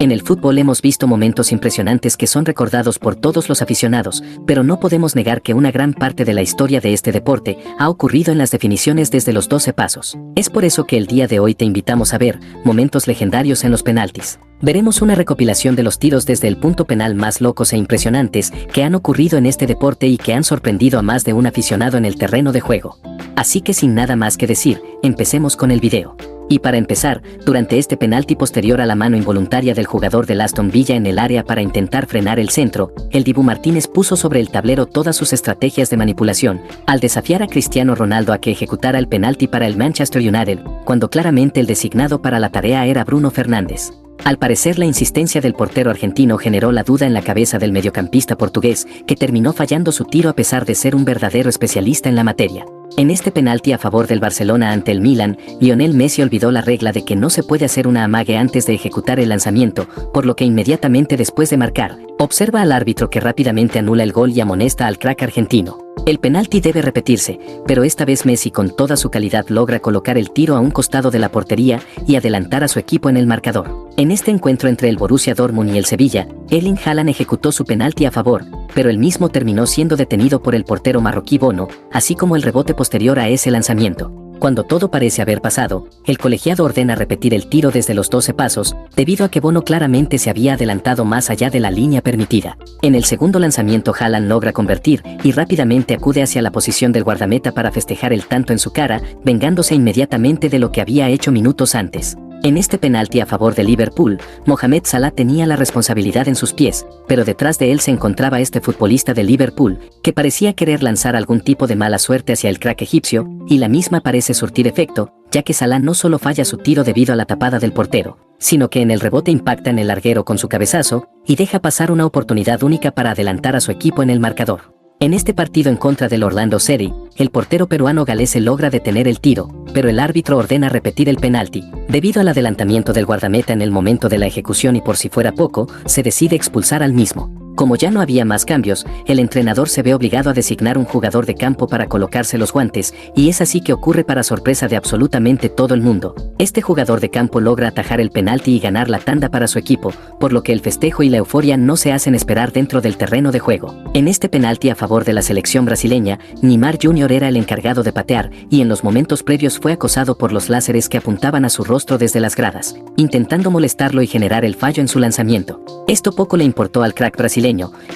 En el fútbol hemos visto momentos impresionantes que son recordados por todos los aficionados, pero no podemos negar que una gran parte de la historia de este deporte ha ocurrido en las definiciones desde los 12 pasos. Es por eso que el día de hoy te invitamos a ver momentos legendarios en los penaltis. Veremos una recopilación de los tiros desde el punto penal más locos e impresionantes que han ocurrido en este deporte y que han sorprendido a más de un aficionado en el terreno de juego. Así que sin nada más que decir, empecemos con el video. Y para empezar, durante este penalti posterior a la mano involuntaria del jugador del Aston Villa en el área para intentar frenar el centro, el Dibu Martínez puso sobre el tablero todas sus estrategias de manipulación, al desafiar a Cristiano Ronaldo a que ejecutara el penalti para el Manchester United, cuando claramente el designado para la tarea era Bruno Fernández. Al parecer la insistencia del portero argentino generó la duda en la cabeza del mediocampista portugués, que terminó fallando su tiro a pesar de ser un verdadero especialista en la materia. En este penalti a favor del Barcelona ante el Milan, Lionel Messi olvidó la regla de que no se puede hacer una amague antes de ejecutar el lanzamiento, por lo que inmediatamente después de marcar, observa al árbitro que rápidamente anula el gol y amonesta al crack argentino. El penalti debe repetirse, pero esta vez Messi con toda su calidad logra colocar el tiro a un costado de la portería y adelantar a su equipo en el marcador. En este encuentro entre el Borussia Dortmund y el Sevilla, Erling Haaland ejecutó su penalti a favor, pero el mismo terminó siendo detenido por el portero marroquí Bono, así como el rebote posterior a ese lanzamiento. Cuando todo parece haber pasado, el colegiado ordena repetir el tiro desde los 12 pasos, debido a que Bono claramente se había adelantado más allá de la línea permitida. En el segundo lanzamiento Haaland logra convertir y rápidamente acude hacia la posición del guardameta para festejar el tanto en su cara, vengándose inmediatamente de lo que había hecho minutos antes. En este penalti a favor de Liverpool, Mohamed Salah tenía la responsabilidad en sus pies, pero detrás de él se encontraba este futbolista de Liverpool, que parecía querer lanzar algún tipo de mala suerte hacia el crack egipcio, y la misma parece surtir efecto, ya que Salah no solo falla su tiro debido a la tapada del portero, sino que en el rebote impacta en el larguero con su cabezazo, y deja pasar una oportunidad única para adelantar a su equipo en el marcador. En este partido en contra del Orlando City, el portero peruano Galese logra detener el tiro, pero el árbitro ordena repetir el penalti. Debido al adelantamiento del guardameta en el momento de la ejecución y por si fuera poco, se decide expulsar al mismo. Como ya no había más cambios, el entrenador se ve obligado a designar un jugador de campo para colocarse los guantes, y es así que ocurre para sorpresa de absolutamente todo el mundo. Este jugador de campo logra atajar el penalti y ganar la tanda para su equipo, por lo que el festejo y la euforia no se hacen esperar dentro del terreno de juego. En este penalti a favor de la selección brasileña, Neymar Jr. era el encargado de patear, y en los momentos previos fue acosado por los láseres que apuntaban a su rostro desde las gradas, intentando molestarlo y generar el fallo en su lanzamiento. Esto poco le importó al crack brasileño,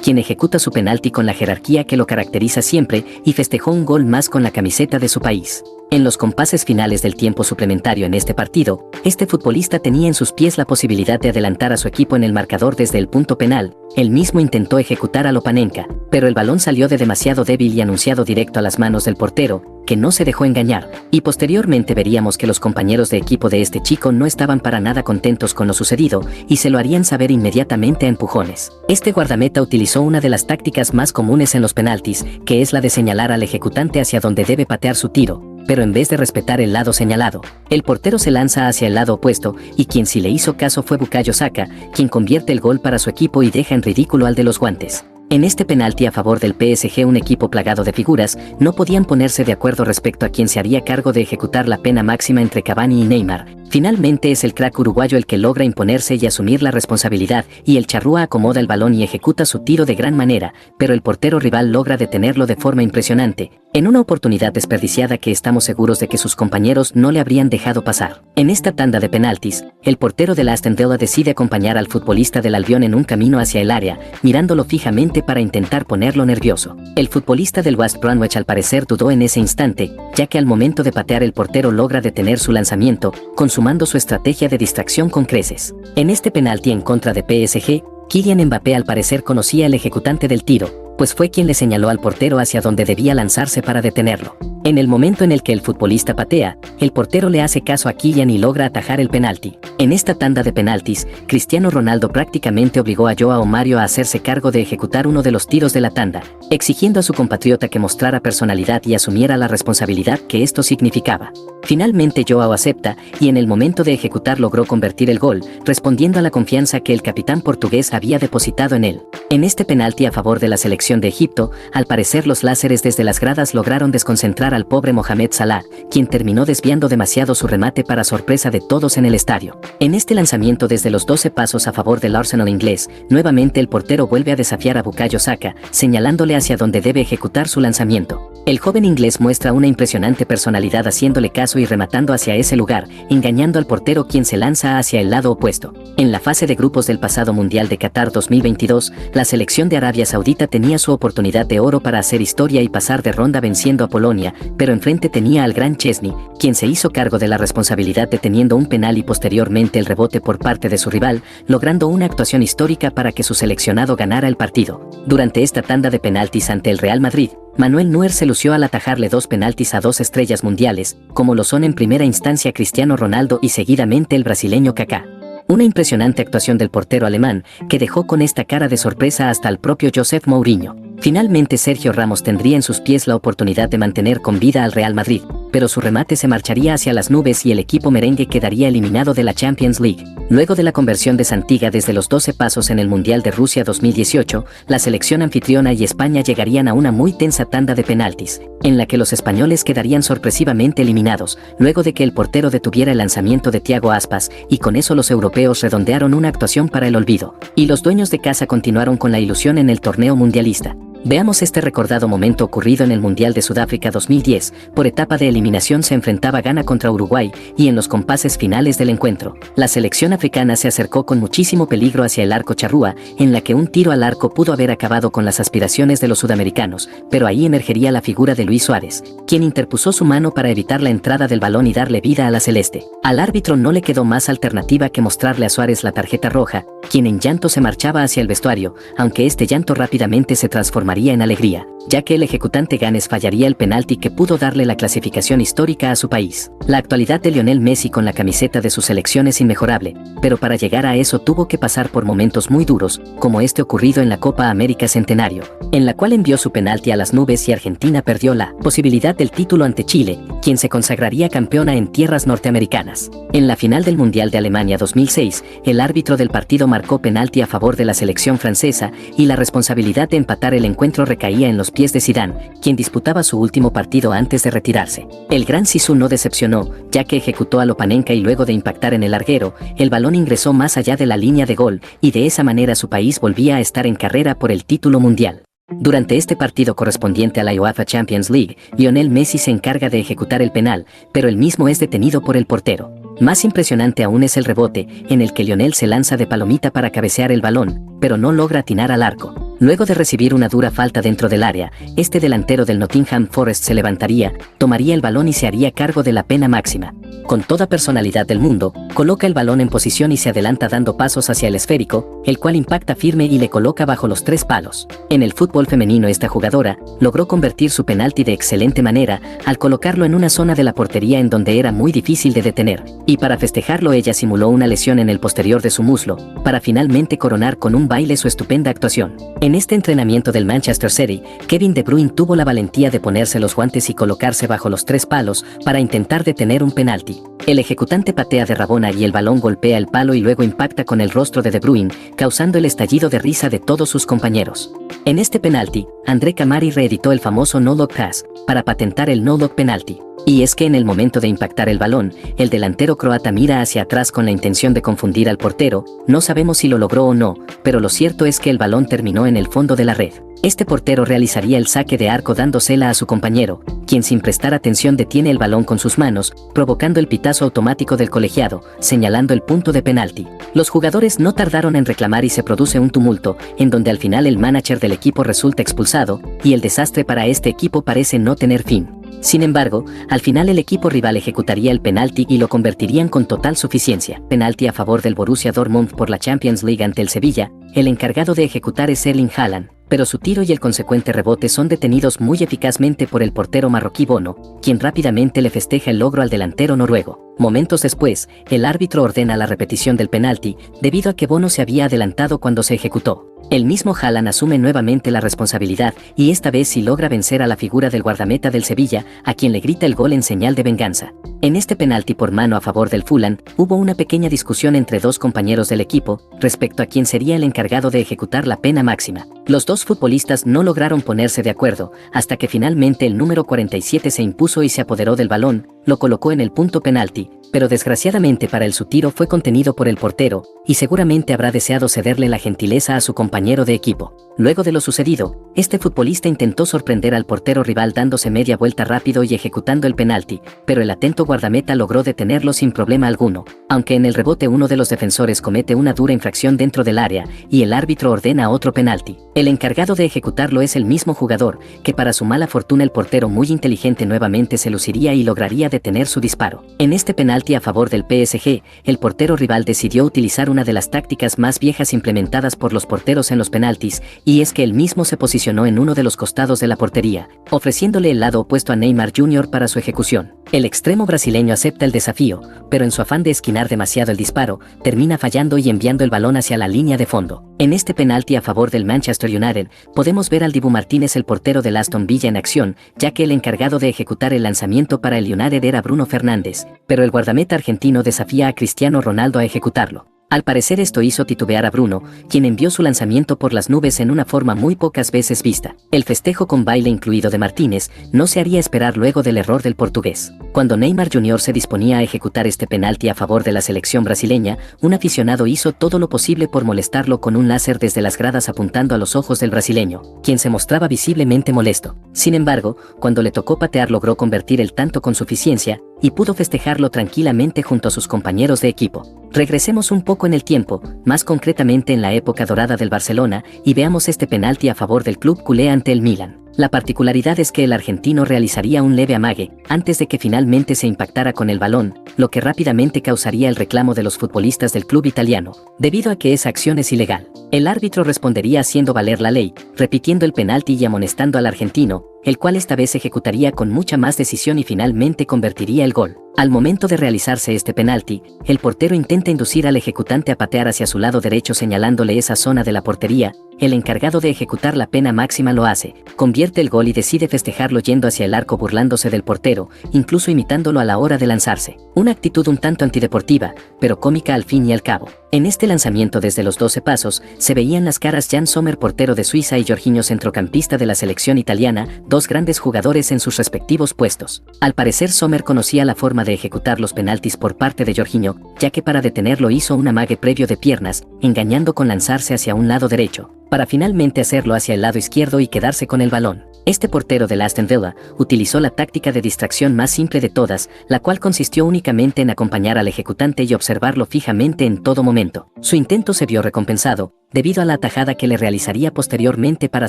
quien ejecuta su penalti con la jerarquía que lo caracteriza siempre y festejó un gol más con la camiseta de su país. En los compases finales del tiempo suplementario en este partido, este futbolista tenía en sus pies la posibilidad de adelantar a su equipo en el marcador desde el punto penal. Él mismo intentó ejecutar a Lopanenka, pero el balón salió de demasiado débil y anunciado directo a las manos del portero, que no se dejó engañar, y posteriormente veríamos que los compañeros de equipo de este chico no estaban para nada contentos con lo sucedido, y se lo harían saber inmediatamente a empujones. Este guardameta utilizó una de las tácticas más comunes en los penaltis, que es la de señalar al ejecutante hacia donde debe patear su tiro, pero en vez de respetar el lado señalado, el portero se lanza hacia el lado opuesto, y quien sí le hizo caso fue Bukayo Saka, quien convierte el gol para su equipo y deja en ridículo al de los guantes. En este penalti a favor del PSG, un equipo plagado de figuras, no podían ponerse de acuerdo respecto a quién se haría cargo de ejecutar la pena máxima entre Cavani y Neymar. Finalmente es el crack uruguayo el que logra imponerse y asumir la responsabilidad, y el charrúa acomoda el balón y ejecuta su tiro de gran manera, pero el portero rival logra detenerlo de forma impresionante, en una oportunidad desperdiciada que estamos seguros de que sus compañeros no le habrían dejado pasar. En esta tanda de penaltis, el portero del Aston Villa decide acompañar al futbolista del Albion en un camino hacia el área, mirándolo fijamente para intentar ponerlo nervioso. El futbolista del West Bromwich al parecer dudó en ese instante, ya que al momento de patear el portero logra detener su lanzamiento, consumando su estrategia de distracción con creces. En este penalti en contra de PSG, Kylian Mbappé al parecer conocía al ejecutante del tiro, pues fue quien le señaló al portero hacia donde debía lanzarse para detenerlo. En el momento en el que el futbolista patea, el portero le hace caso a Kylian y logra atajar el penalti. En esta tanda de penaltis, Cristiano Ronaldo prácticamente obligó a Joao Mario a hacerse cargo de ejecutar uno de los tiros de la tanda, exigiendo a su compatriota que mostrara personalidad y asumiera la responsabilidad que esto significaba. Finalmente Joao acepta, y en el momento de ejecutar logró convertir el gol, respondiendo a la confianza que el capitán portugués había depositado en él. En este penalti a favor de la selección selección de Egipto, al parecer los láseres desde las gradas lograron desconcentrar al pobre Mohamed Salah, quien terminó desviando demasiado su remate para sorpresa de todos en el estadio. En este lanzamiento desde los 12 pasos a favor del Arsenal inglés, nuevamente el portero vuelve a desafiar a Bukayo Saka, señalándole hacia dónde debe ejecutar su lanzamiento. El joven inglés muestra una impresionante personalidad haciéndole caso y rematando hacia ese lugar, engañando al portero quien se lanza hacia el lado opuesto. En la fase de grupos del pasado Mundial de Qatar 2022, la selección de Arabia Saudita tenía su oportunidad de oro para hacer historia y pasar de ronda venciendo a Polonia, pero enfrente tenía al gran Chesney, quien se hizo cargo de la responsabilidad deteniendo un penal y posteriormente el rebote por parte de su rival, logrando una actuación histórica para que su seleccionado ganara el partido. Durante esta tanda de penaltis ante el Real Madrid, Manuel Neuer se lució al atajarle 2 penaltis a 2 estrellas mundiales, como lo son en primera instancia Cristiano Ronaldo y seguidamente el brasileño Kaká. Una impresionante actuación del portero alemán, que dejó con esta cara de sorpresa hasta al propio Josep Mourinho. Finalmente Sergio Ramos tendría en sus pies la oportunidad de mantener con vida al Real Madrid, pero su remate se marcharía hacia las nubes y el equipo merengue quedaría eliminado de la Champions League. Luego de la conversión de Santiga desde los 12 pasos en el Mundial de Rusia 2018, la selección anfitriona y España llegarían a una muy tensa tanda de penaltis, en la que los españoles quedarían sorpresivamente eliminados, luego de que el portero detuviera el lanzamiento de Thiago Aspas, y con eso los europeos redondearon una actuación para el olvido, y los dueños de casa continuaron con la ilusión en el torneo mundialista. Veamos este recordado momento ocurrido en el Mundial de Sudáfrica 2010, por etapa de eliminación se enfrentaba Ghana contra Uruguay, y en los compases finales del encuentro, la selección africana se acercó con muchísimo peligro hacia el arco charrúa, en la que un tiro al arco pudo haber acabado con las aspiraciones de los sudamericanos, pero ahí emergería la figura de Luis Suárez, quien interpuso su mano para evitar la entrada del balón y darle vida a la celeste. Al árbitro no le quedó más alternativa que mostrarle a Suárez la tarjeta roja, quien en llanto se marchaba hacia el vestuario, aunque este llanto rápidamente se transformaría en alegría, ya que el ejecutante Ganes fallaría el penalti que pudo darle la clasificación histórica a su país. La actualidad de Lionel Messi con la camiseta de su selección es inmejorable, pero para llegar a eso tuvo que pasar por momentos muy duros, como este ocurrido en la Copa América Centenario, en la cual envió su penalti a las nubes y Argentina perdió la posibilidad del título ante Chile, quien se consagraría campeona en tierras norteamericanas. En la final del Mundial de Alemania 2006, el árbitro del partido marcó penalti a favor de la selección francesa y la responsabilidad de empatar el encuentro recaía en los pies de Zidane, quien disputaba su último partido antes de retirarse. El gran Zizou no decepcionó, ya que ejecutó a Lopanenka y luego de impactar en el larguero, el balón ingresó más allá de la línea de gol, y de esa manera su país volvía a estar en carrera por el título mundial. Durante este partido correspondiente a la UEFA Champions League, Lionel Messi se encarga de ejecutar el penal, pero el mismo es detenido por el portero. Más impresionante aún es el rebote, en el que Lionel se lanza de palomita para cabecear el balón, pero no logra atinar al arco. Luego de recibir una dura falta dentro del área, este delantero del Nottingham Forest se levantaría, tomaría el balón y se haría cargo de la pena máxima. Con toda personalidad del mundo, coloca el balón en posición y se adelanta dando pasos hacia el esférico, el cual impacta firme y le coloca bajo los 3 palos. En el fútbol femenino esta jugadora logró convertir su penalti de excelente manera al colocarlo en una zona de la portería en donde era muy difícil de detener, y para festejarlo ella simuló una lesión en el posterior de su muslo, para finalmente coronar con un baile su estupenda actuación. En este entrenamiento del Manchester City, Kevin De Bruyne tuvo la valentía de ponerse los guantes y colocarse bajo los 3 palos para intentar detener un penalti. El ejecutante patea de rabona y el balón golpea el palo y luego impacta con el rostro de De Bruyne, causando el estallido de risa de todos sus compañeros. En este penalti, André Camari reeditó el famoso no-look pass, para patentar el no-look penalti. Y es que en el momento de impactar el balón, el delantero croata mira hacia atrás con la intención de confundir al portero, no sabemos si lo logró o no, pero lo cierto es que el balón terminó en el fondo de la red. Este portero realizaría el saque de arco dándosela a su compañero, quien sin prestar atención detiene el balón con sus manos, provocando el pitazo automático del colegiado, señalando el punto de penalti. Los jugadores no tardaron en reclamar y se produce un tumulto, en donde al final el manager del equipo resulta expulsado, y el desastre para este equipo parece no tener fin. Sin embargo, al final el equipo rival ejecutaría el penalti y lo convertirían con total suficiencia. Penalti a favor del Borussia Dortmund por la Champions League ante el Sevilla, el encargado de ejecutar es Erling Haaland, pero su tiro y el consecuente rebote son detenidos muy eficazmente por el portero marroquí Bono, quien rápidamente le festeja el logro al delantero noruego. Momentos después, el árbitro ordena la repetición del penalti, debido a que Bono se había adelantado cuando se ejecutó. El mismo Haaland asume nuevamente la responsabilidad y esta vez sí logra vencer a la figura del guardameta del Sevilla, a quien le grita el gol en señal de venganza. En este penalti por mano a favor del Fulham, hubo una pequeña discusión entre dos compañeros del equipo respecto a quién sería el encargado de ejecutar la pena máxima. Los dos futbolistas no lograron ponerse de acuerdo, hasta que finalmente el número 47 se impuso y se apoderó del balón, lo colocó en el punto penalti, pero desgraciadamente para él su tiro fue contenido por el portero, y seguramente habrá deseado cederle la gentileza a su compañero de equipo. Luego de lo sucedido, este futbolista intentó sorprender al portero rival dándose media vuelta rápido y ejecutando el penalti, pero el atento guardameta logró detenerlo sin problema alguno, aunque en el rebote uno de los defensores comete una dura infracción dentro del área, y el árbitro ordena otro penalti. El encargado de ejecutarlo es el mismo jugador, que para su mala fortuna el portero muy inteligente nuevamente se luciría y lograría detener su disparo. En este penalti a favor del PSG, el portero rival decidió utilizar una de las tácticas más viejas implementadas por los porteros en los penaltis, y es que él mismo se posicionó en uno de los costados de la portería, ofreciéndole el lado opuesto a Neymar Jr. para su ejecución. El extremo brasileño acepta el desafío, pero en su afán de esquinar demasiado el disparo, termina fallando y enviando el balón hacia la línea de fondo. En este penalti a favor del Manchester United, podemos ver al Dibu Martínez, el portero del Aston Villa, en acción, ya que el encargado de ejecutar el lanzamiento para el United era Bruno Fernández, pero el guardameta argentino desafía a Cristiano Ronaldo a ejecutarlo. Al parecer esto hizo titubear a Bruno, quien envió su lanzamiento por las nubes en una forma muy pocas veces vista. El festejo con baile incluido de Martínez no se haría esperar luego del error del portugués. Cuando Neymar Jr. se disponía a ejecutar este penalti a favor de la selección brasileña, un aficionado hizo todo lo posible por molestarlo con un láser desde las gradas apuntando a los ojos del brasileño, quien se mostraba visiblemente molesto. Sin embargo, cuando le tocó patear logró convertir el tanto con suficiencia, y pudo festejarlo tranquilamente junto a sus compañeros de equipo. Regresemos un poco en el tiempo, más concretamente en la época dorada del Barcelona, y veamos este penalti a favor del club culé ante el Milan. La particularidad es que el argentino realizaría un leve amague antes de que finalmente se impactara con el balón, lo que rápidamente causaría el reclamo de los futbolistas del club italiano, debido a que esa acción es ilegal. El árbitro respondería haciendo valer la ley, repitiendo el penalti y amonestando al argentino, el cual esta vez ejecutaría con mucha más decisión y finalmente convertiría el gol. Al momento de realizarse este penalti, el portero intenta inducir al ejecutante a patear hacia su lado derecho señalándole esa zona de la portería. El encargado de ejecutar la pena máxima lo hace, convierte el gol y decide festejarlo yendo hacia el arco burlándose del portero, incluso imitándolo a la hora de lanzarse. Una actitud un tanto antideportiva, pero cómica al fin y al cabo. En este lanzamiento desde los 12 pasos, se veían las caras Jan Sommer, portero de Suiza, y Jorginho, centrocampista de la selección italiana, dos grandes jugadores en sus respectivos puestos. Al parecer Sommer conocía la forma de ejecutar los penaltis por parte de Jorginho, ya que para detenerlo hizo un amague previo de piernas, engañando con lanzarse hacia un lado derecho, para finalmente hacerlo hacia el lado izquierdo y quedarse con el balón. Este portero del Aston Villa utilizó la táctica de distracción más simple de todas, la cual consistió únicamente en acompañar al ejecutante y observarlo fijamente en todo momento. Su intento se vio recompensado, debido a la atajada que le realizaría posteriormente para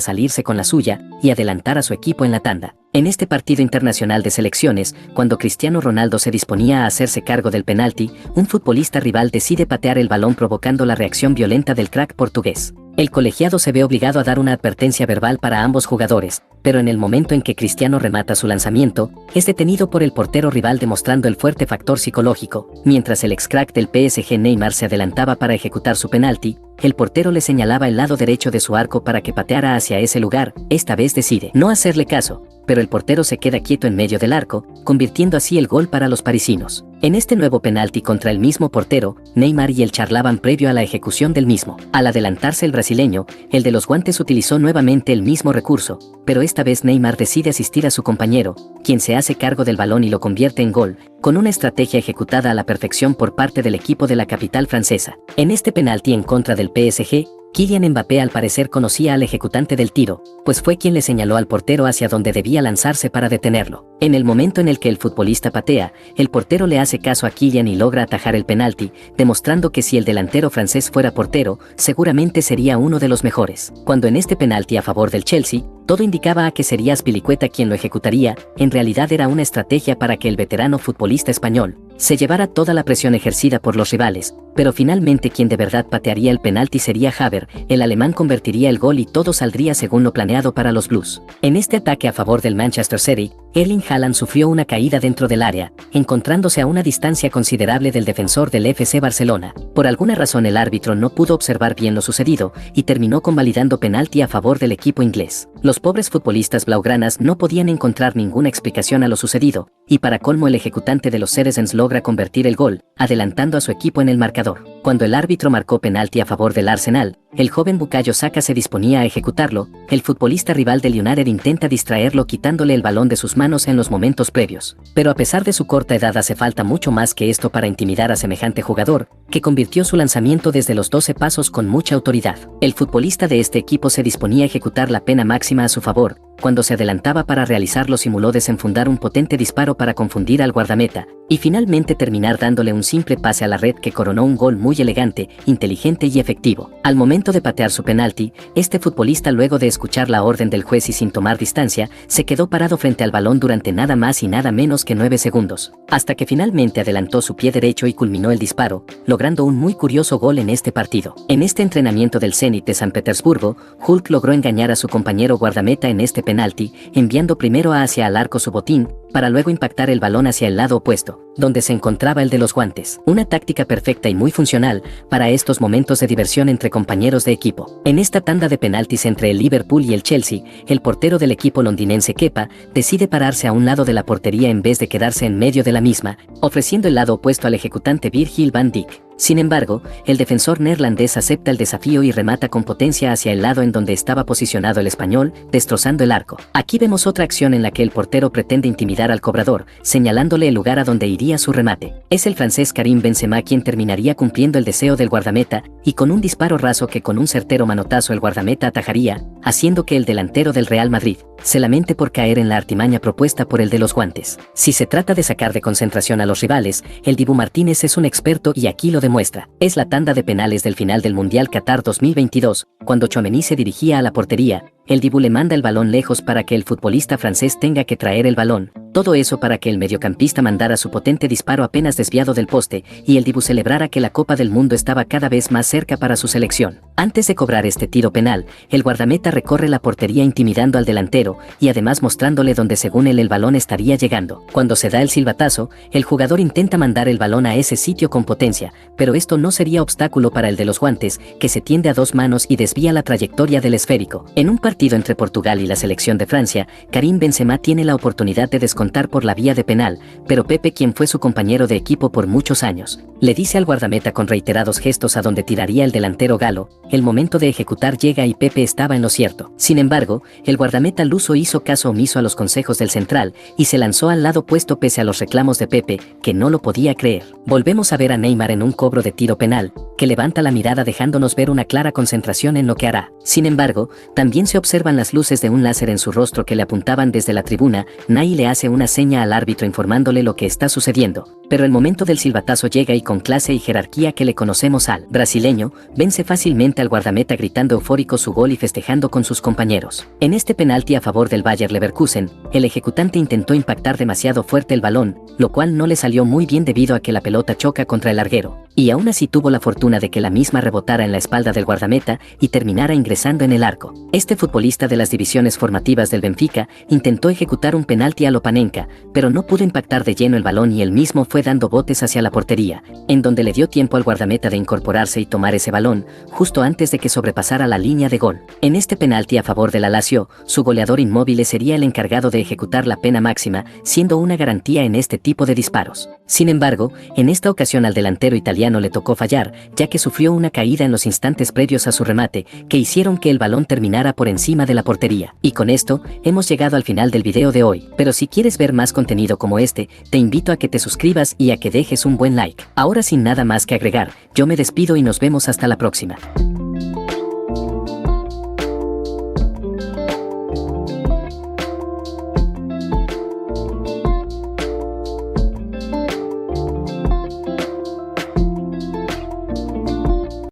salirse con la suya y adelantar a su equipo en la tanda. En este partido internacional de selecciones, cuando Cristiano Ronaldo se disponía a hacerse cargo del penalti, un futbolista rival decide patear el balón provocando la reacción violenta del crack portugués. El colegiado se ve obligado a dar una advertencia verbal para ambos jugadores, pero en el momento en que Cristiano remata su lanzamiento, es detenido por el portero rival demostrando el fuerte factor psicológico. Mientras el ex crack del PSG Neymar se adelantaba para ejecutar su penalti, el portero le señalaba el lado derecho de su arco para que pateara hacia ese lugar. Esta vez decide no hacerle caso, pero el portero se queda quieto en medio del arco, convirtiendo así el gol para los parisinos. En este nuevo penalti contra el mismo portero, Neymar y él charlaban previo a la ejecución del mismo. Al adelantarse el brasileño, el de los guantes utilizó nuevamente el mismo recurso, pero esta vez Neymar decide asistir a su compañero, quien se hace cargo del balón y lo convierte en gol, con una estrategia ejecutada a la perfección por parte del equipo de la capital francesa. En este penalti en contra del PSG, Kylian Mbappé al parecer conocía al ejecutante del tiro, pues fue quien le señaló al portero hacia donde debía lanzarse para detenerlo. En el momento en el que el futbolista patea, el portero le hace caso a Kylian y logra atajar el penalti, demostrando que si el delantero francés fuera portero, seguramente sería uno de los mejores. Cuando en este penalti a favor del Chelsea, Todo indicaba a que sería Azpilicueta quien lo ejecutaría. En realidad era una estrategia para que el veterano futbolista español se llevara toda la presión ejercida por los rivales, pero finalmente quien de verdad patearía el penalti sería Haver. El alemán convertiría el gol y todo saldría según lo planeado para los Blues. En este ataque a favor del Manchester City, Erling Haaland sufrió una caída dentro del área, encontrándose a una distancia considerable del defensor del FC Barcelona. Por alguna razón el árbitro no pudo observar bien lo sucedido y terminó convalidando penalti a favor del equipo inglés. Los pobres futbolistas blaugranas no podían encontrar ninguna explicación a lo sucedido, y para colmo el ejecutante de los Citizens logra convertir el gol, adelantando a su equipo en el marcador. Cuando el árbitro marcó penalti a favor del Arsenal, el joven Bukayo Saka se disponía a ejecutarlo. El futbolista rival del United intenta distraerlo quitándole el balón de sus manos en los momentos previos. Pero a pesar de su corta edad hace falta mucho más que esto para intimidar a semejante jugador, que convirtió su lanzamiento desde los 12 pasos con mucha autoridad. El futbolista de este equipo se disponía a ejecutar la pena máxima a su favor. Cuando se adelantaba para realizarlo simuló desenfundar un potente disparo para confundir al guardameta, y finalmente terminar dándole un simple pase a la red que coronó un gol muy elegante, inteligente y efectivo. Al momento de patear su penalti, este futbolista luego de escuchar la orden del juez y sin tomar distancia, se quedó parado frente al balón durante nada más y nada menos que 9 segundos, hasta que finalmente adelantó su pie derecho y culminó el disparo, logrando un muy curioso gol en este partido. En este entrenamiento del Zenit de San Petersburgo, Hulk logró engañar a su compañero guardameta en este penalti, enviando primero hacia el arco su botín, para luego impactar el balón hacia el lado opuesto, donde se encontraba el de los guantes. Una táctica perfecta y muy funcional para estos momentos de diversión entre compañeros de equipo. En esta tanda de penaltis entre el Liverpool y el Chelsea, el portero del equipo londinense Kepa decide pararse a un lado de la portería en vez de quedarse en medio de la misma, ofreciendo el lado opuesto al ejecutante Virgil van Dijk. Sin embargo, el defensor neerlandés acepta el desafío y remata con potencia hacia el lado en donde estaba posicionado el español, destrozando el arco. Aquí vemos otra acción en la que el portero pretende intimidar al cobrador, señalándole el lugar a donde iría su remate. Es el francés Karim Benzema quien terminaría cumpliendo el deseo del guardameta, y con un disparo raso que con un certero manotazo el guardameta atajaría, haciendo que el delantero del Real Madrid se lamente por caer en la artimaña propuesta por el de los guantes. Si se trata de sacar de concentración a los rivales, el Dibu Martínez es un experto y aquí lo demuestra. Es la tanda de penales del final del Mundial Qatar 2022, cuando Tchouaméni se dirigía a la portería, el Dibu le manda el balón lejos para que el futbolista francés tenga que traer el balón. Todo eso para que el mediocampista mandara su potente disparo apenas desviado del poste y el Dibu celebrara que la Copa del Mundo estaba cada vez más cerca para su selección. Antes de cobrar este tiro penal, el guardameta recorre la portería intimidando al delantero y además mostrándole donde según él el balón estaría llegando. Cuando se da el silbatazo, el jugador intenta mandar el balón a ese sitio con potencia, pero esto no sería obstáculo para el de los guantes, que se tiende a dos manos y desvía la trayectoria del esférico. En un partido entre Portugal y la selección de Francia, Karim Benzema tiene la oportunidad de descontar por la vía de penal, pero Pepe, quien fue su compañero de equipo por muchos años, le dice al guardameta con reiterados gestos a donde tiraría el delantero galo. El momento de ejecutar llega y Pepe estaba en lo cierto. Sin embargo, el guardameta luso hizo caso omiso a los consejos del central y se lanzó al lado opuesto pese a los reclamos de Pepe, que no lo podía creer. Volvemos a ver a Neymar en un cobro de tiro penal, que levanta la mirada dejándonos ver una clara concentración en lo que hará. Sin embargo, también se observan las luces de un láser en su rostro que le apuntaban desde la tribuna. Ney le hace una seña al árbitro informándole lo que está sucediendo, pero el momento del silbatazo llega y con clase y jerarquía que le conocemos al brasileño, vence fácilmente al guardameta gritando eufórico su gol y festejando con sus compañeros. En este penalti a favor del Bayer Leverkusen, el ejecutante intentó impactar demasiado fuerte el balón, lo cual no le salió muy bien debido a que la pelota choca contra el larguero, y aún así tuvo la fortuna de que la misma rebotara en la espalda del guardameta y terminara ingresando en el arco. Este futbolista de las divisiones formativas del Benfica intentó ejecutar un penalti a Lopanenka, pero no pudo impactar de lleno el balón y él mismo fue dando botes hacia la portería, en donde le dio tiempo al guardameta de incorporarse y tomar ese balón, justo antes de que sobrepasara la línea de gol. En este penalti a favor de la Lazio, su goleador Immobile sería el encargado de ejecutar la pena máxima, siendo una garantía en este tipo de disparos. Sin embargo, en esta ocasión al delantero italiano le tocó fallar, ya que sufrió una caída en los instantes previos a su remate, que hicieron que el balón terminara por encima de la portería. Y con esto, hemos llegado al final del video de hoy, pero si quieres ver más contenido como este, te invito a que te suscribas y a que dejes un buen like. Ahora sin nada más que agregar, yo me despido y nos vemos hasta la próxima.